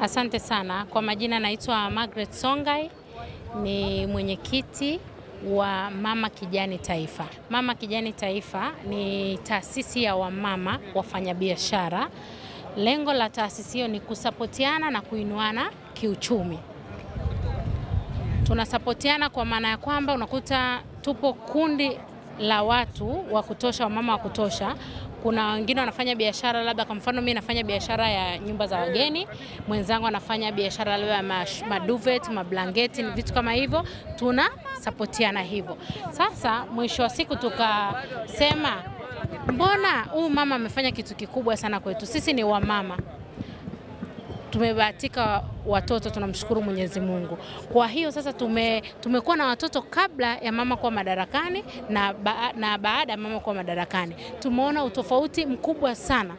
Asante sana. Kwa majina naitwa Margaret Songai, ni mwenyekiti wa Mama Kijani Taifa. Mama Kijani Taifa ni taasisi ya wamama wafanyabiashara. Lengo la taasisi hiyo ni kusapotiana na kuinuana kiuchumi. Tunasapotiana kwa maana ya kwamba unakuta tupo kundi la watu wa kutosha, wamama wa kutosha. Kuna wengine wanafanya biashara, labda kwa mfano mimi nafanya biashara ya nyumba za wageni, mwenzangu anafanya biashara labda ya maduvet, mablanketi, vitu kama hivyo. Tunasapotiana hivyo. Sasa mwisho wa siku tukasema, mbona huyu mama amefanya kitu kikubwa sana kwetu? Sisi ni wamama. Tumebahatika watoto, tunamshukuru Mwenyezi Mungu. Kwa hiyo sasa tumekuwa na watoto kabla ya mama kuwa madarakani na baada ya mama kuwa madarakani. Tumeona utofauti mkubwa sana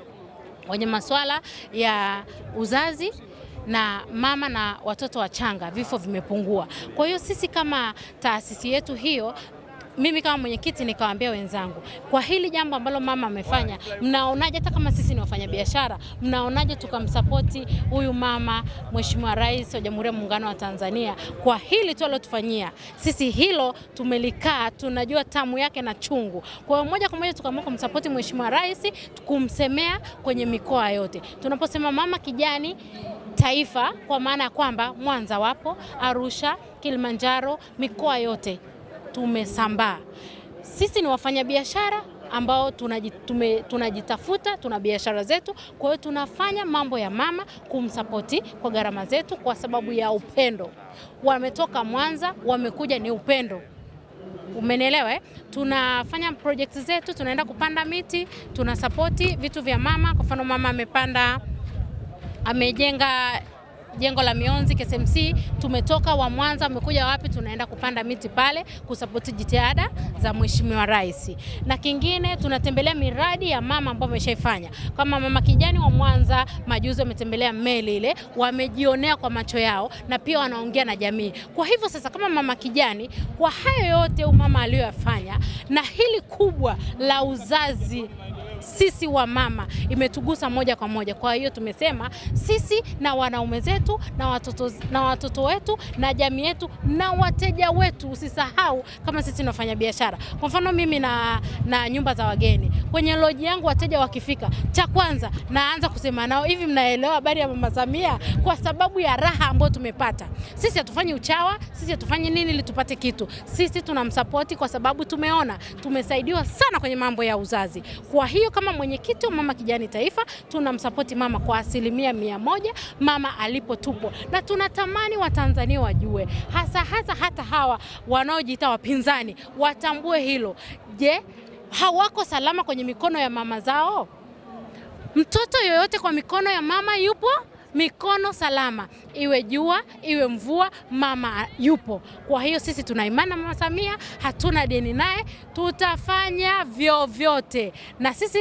kwenye masuala ya uzazi, na mama na watoto wachanga, vifo vimepungua. Kwa hiyo sisi kama taasisi yetu hiyo, mimi kama mwenyekiti nikawaambia wenzangu, kwa hili jambo ambalo mama amefanya, mnaonaje hata kama sisi ni wafanyabiashara, mnaonaje tukamsapoti huyu mama, Mheshimiwa Rais wa Jamhuri ya Muungano wa Tanzania, kwa hili tu alotufanyia. Sisi hilo tumelikaa, tunajua tamu yake na chungu. Kwa hiyo moja kwa moja tukaamua kumsapoti Mheshimiwa Rais, kumsemea kwenye mikoa yote. Tunaposema Mama Kijani Taifa, kwa maana ya kwamba Mwanza wapo, Arusha, Kilimanjaro, mikoa yote tumesambaa. Sisi ni wafanyabiashara ambao tunajitafuta, tuna biashara zetu. Kwa hiyo tunafanya mambo ya mama, kumsapoti kwa gharama zetu kwa sababu ya upendo. Wametoka Mwanza, wamekuja ni upendo. Umenielewa? Tunafanya project zetu, tunaenda kupanda miti, tunasapoti vitu vya mama. Kwa mfano mama amejenga jengo la mionzi KSMC, tumetoka wa Mwanza, umekuja wapi, tunaenda kupanda miti pale kusapoti jitihada za Mheshimiwa Rais. Na kingine tunatembelea miradi ya mama ambayo ameshaifanya. Kama Mama Kijani wa Mwanza majuzi wametembelea meli ile, wamejionea kwa macho yao na pia wanaongea na jamii. Kwa hivyo sasa kama Mama Kijani, kwa hayo yote mama aliyoyafanya na hili kubwa la uzazi, sisi wa mama imetugusa moja kwa moja. Kwa hiyo tumesema sisi na wanaume zetu na watoto wetu na jamii yetu na wateja wetu, usisahau kama sisi tunafanya biashara. Kwa mfano mimi na nyumba za wageni, kwenye loji yangu wateja wakifika, cha kwanza naanza kusema nao, hivi mnaelewa habari ya Mama Samia? Kwa sababu ya raha ambayo tumepata. Sisi hatufanyi uchawa, sisi hatufanyi nini ili tupate kitu. Sisi tunamsapoti kwa sababu tumeona tumesaidiwa sana kwenye mambo ya uzazi. Kwa hiyo kama mwenyekiti wa Mama Kijani Taifa, tunamsapoti mama kwa 100% mama alipotupo. Na tunatamani Watanzania wajue, hata hawa wanaojiita wapinzani watambue hilo. Je, hawako salama kwenye mikono ya mama zao? Mtoto yoyote kwa mikono ya mama yupo mikono salama, iwe jua iwe mvua, mama yupo. Kwa hiyo sisi tuna imani na Mama Samia, hatuna deni naye, tutafanya vyovyote. Na sisi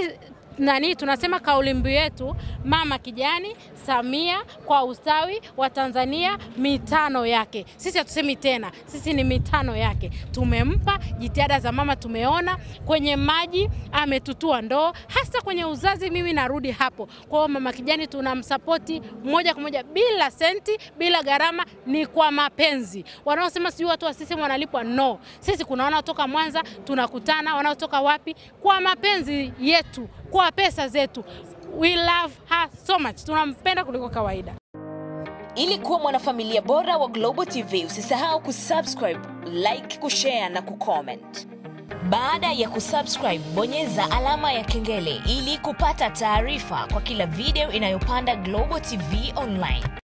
tunasema kauli mbiu yetu, Mama Kijani Samia kwa ustawi wa Tanzania, mitano yake. Sisi hatusemi tena, sisi ni mitano yake. Tumempa jitihada za mama, tumeona kwenye maji ametutua ndoo, hasa kwenye uzazi. Mimi narudi hapo. Kwa hiyo Mama Kijani tunamsapoti moja kwa moja, bila senti, bila gharama, ni kwa mapenzi. Wanaosema sio watu wa sisi wanalipwa, no. Sisi kuna wanaotoka Mwanza tunakutana, wanaotoka wapi, kwa mapenzi yetu, kwa pesa zetu. We love her so much. Tunampenda kuliko kawaida. Ili kuwa mwanafamilia bora wa Global TV, usisahau kusubscribe, like, kushare na kucomment. Baada ya kusubscribe, bonyeza alama ya kengele ili kupata taarifa kwa kila video inayopanda Global TV Online.